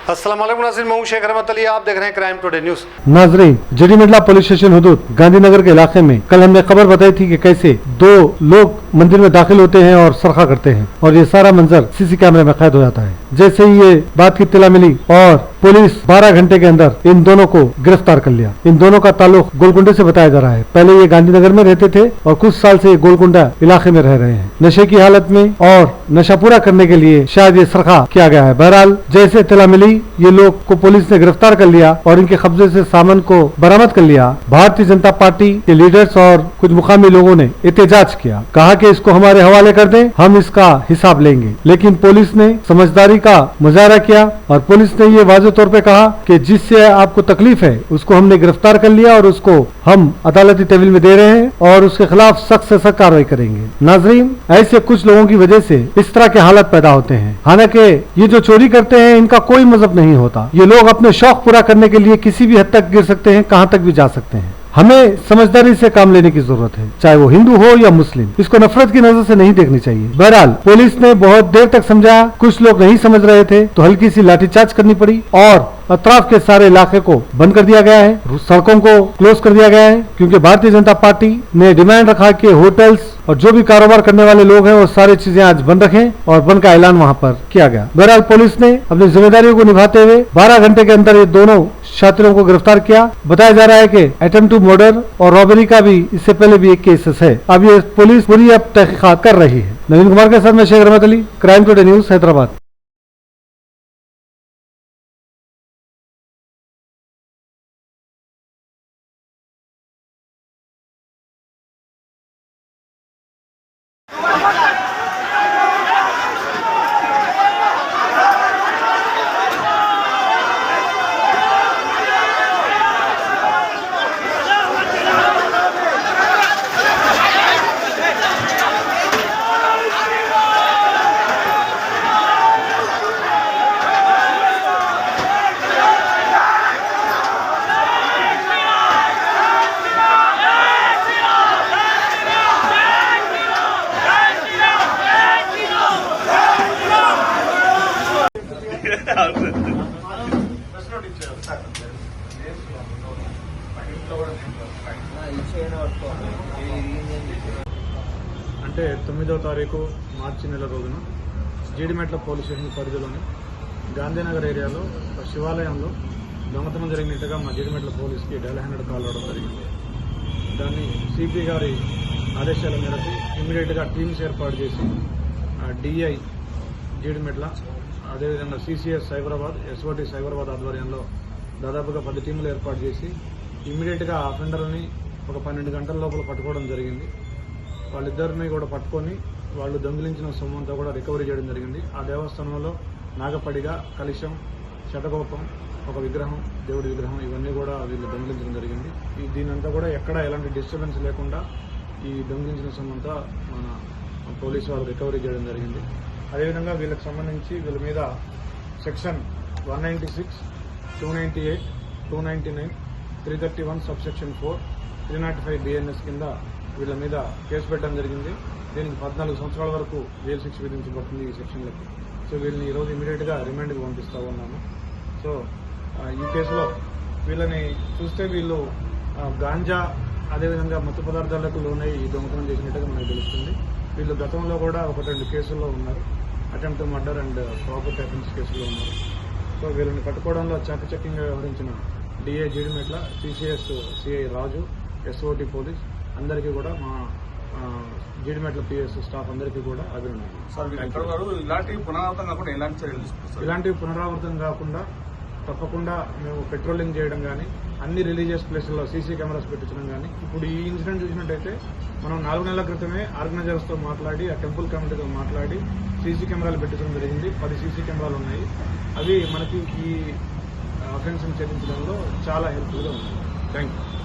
अस्सलाम वालेकुम नाज़रीन, मैं हूं शेख रहमत अली, आप देख रहे हैं क्राइम टुडे न्यूज़। नाज़रीन, जेडीमेटला पुलिस स्टेशन हुदूद गांधीनगर के इलाके में कल हमने खबर बताई थी कि कैसे दो लोग मंदिर में दाखिल होते हैं और सरखा करते हैं और ये सारा मंजर सीसी कैमरे में कैद हो जाता है। जैसे ही ये बात की इत्तला मिली और पुलिस 12 घंटे के अंदर इन दोनों को गिरफ्तार कर लिया। इन दोनों का ताल्लुक गोलकुंडे से बताया जा रहा है। पहले ये गांधीनगर में रहते थे और कुछ साल से गोलकुंडा इलाके में रह रहे हैं। नशे की हालत में और नशा पूरा करने के लिए शायद ये सरखा किया गया है। बहरहाल जैसे इत्तला मिली ये लोग को पुलिस ने गिरफ्तार कर लिया और इनके कब्जे से सामान को बरामद कर लिया। भारतीय जनता पार्टी के लीडर्स और कुछ मुकामी लोगों ने एहतजाज किया, कहा कि इसको हमारे हवाले कर दें, हम इसका हिसाब लेंगे। लेकिन पुलिस ने समझदारी का मुजाहरा किया और पुलिस ने ये वाज़ेह तौर पे कहा कि जिससे आपको तकलीफ है उसको हमने गिरफ्तार कर लिया और उसको हम अदालती तहवील में दे रहे हैं और उसके खिलाफ सख्त से सख्त कार्रवाई करेंगे। नाजरीन, ऐसे कुछ लोगों की वजह से इस तरह के हालात पैदा होते हैं। हालांकि ये जो चोरी करते हैं इनका कोई मजहब नहीं होता। ये लोग अपने शौक पूरा करने के लिए किसी भी हद तक गिर सकते हैं, कहां तक भी जा सकते हैं। हमें समझदारी से काम लेने की जरूरत है, चाहे वो हिंदू हो या मुस्लिम। इसको नफरत की नजर से नहीं देखनी चाहिए। बहरहाल पुलिस ने बहुत देर तक समझाया, कुछ लोग नहीं समझ रहे थे तो हल्की सी लाठीचार्ज करनी पड़ी और अतराफ के सारे इलाके को बंद कर दिया गया है, सड़कों को क्लोज कर दिया गया है, क्योंकि भारतीय जनता पार्टी ने डिमांड रखा कि होटल्स और जो भी कारोबार करने वाले लोग हैं वो सारी चीजें आज बंद रखें और बंद का ऐलान वहां पर किया गया। बहरहाल पुलिस ने अपनी जिम्मेदारियों को निभाते हुए 12 घंटे के अंदर ये दोनों छात्रों को गिरफ्तार किया। बताया जा रहा है कि अटेम्प्ट टू मर्डर और रॉबरी का भी इससे पहले भी एक केसेस है। अब ये पुलिस पूरी अब तहकीकात कर रही है। नवीन कुमार के साथ मैं शेख रहमत Ali, crime today news, Hyderabad. అంటే 9వ తారీఖు మార్చి నెల రోజున జీడిమెట్ల పోలీస్ స్టేషన్ పరిధిలోని గాంధీనగర్ ఏరియాలో శివాలయంలో దొంగతనం జరిగినట్టుగా మా జీడిమెట్ల పోలీస్కి డైల్ హ్యాండెడ్ కాల్ రావడం జరిగింది. దాన్ని సిపి గారి ఆదేశాల మేరకు ఇమ్మీడియట్గా టీమ్స్ ఏర్పాటు చేసి డిఐ జీడిమెట్ల, అదేవిధంగా సిసిఎస్ సైబరాబాద్, ఎస్ఓటి సైబరాబాద్ ఆధ్వర్యంలో దాదాపుగా 10 టీములు ఏర్పాటు చేసి ఇమ్మీడియట్గా అఫెండర్ని ఒక 12 గంటల లోపల పట్టుకోవడం జరిగింది. వాళ్ళిద్దరిని కూడా పట్టుకొని వాళ్ళు దొంగిలించిన సొమ్మంతా కూడా రికవరీ చేయడం జరిగింది. ఆ దేవస్థానంలో నాగపడిగ, కలశం, శటకోపం, ఒక విగ్రహం, దేవుడి విగ్రహం, ఇవన్నీ కూడా వీళ్ళు దొంగిలించడం జరిగింది. దీనంతా కూడా ఎక్కడ ఎలాంటి డిస్టర్బెన్స్ లేకుండా ఈ దొంగిలించిన సొమ్మంతా మన పోలీసు వాళ్ళు రికవరీ చేయడం జరిగింది. అదేవిధంగా వీళ్ళకి సంబంధించి వీళ్ళ మీద సెక్షన్ 196, 298, 299, 331 సబ్సెక్షన్ 4, 305 బిఎన్ఎస్ కింద వీళ్ళ మీద కేసు పెట్టడం జరిగింది. దీనికి 14 సంవత్సరాల వరకు జైలు శిక్ష విధించబడుతుంది ఈ సెక్షన్లకి. సో వీళ్ళని ఈరోజు ఇమీడియట్గా రిమాండ్కి పంపిస్తా ఉన్నాము. సో ఈ కేసులో వీళ్ళని చూస్తే వీళ్ళు గాంజా అదేవిధంగా మత్తు పదార్థాలకు లోనై ఈ దొంగతనం చేసినట్టుగా మనకు తెలుస్తుంది. వీళ్ళు గతంలో కూడా 1-2 కేసుల్లో ఉన్నారు. Attempt murder and property offence కేసులో ఉన్నారు. సో వీళ్ళని పట్టుకోవడంలో చాకచక్యంగా వ్యవహరించిన డిఏ జీడిమెట్ల, సిసిఎస్ సిఐ రాజు, ఎస్ఓటి పోలీస్ అందరికీ కూడా మా జీడిమెట్ల పిఎస్ స్టాఫ్ అందరికీ కూడా అభినందనలు. ఇలాంటివి పునరావృతం కాకుండా తప్పకుండా మేము పెట్రోలింగ్ చేయడం కానీ, అన్ని రిలీజియస్ ప్లేసుల్లో సీసీ కెమెరాస్ పెట్టించడం కానీ, ఇప్పుడు ఈ ఇన్సిడెంట్ చూసినట్టయితే మనం 4 నెలల క్రితమే ఆర్గనైజర్స్తో మాట్లాడి, ఆ టెంపుల్ కమిటీతో మాట్లాడి సీసీ కెమెరాలు పెట్టించడం జరిగింది. 10 సీసీ కెమెరాలు ఉన్నాయి. అవి మనకి ఈ అఫెన్స్ ఛేదించడంలో చాలా హెల్ప్ఫుల్గా ఉంది. Thank you.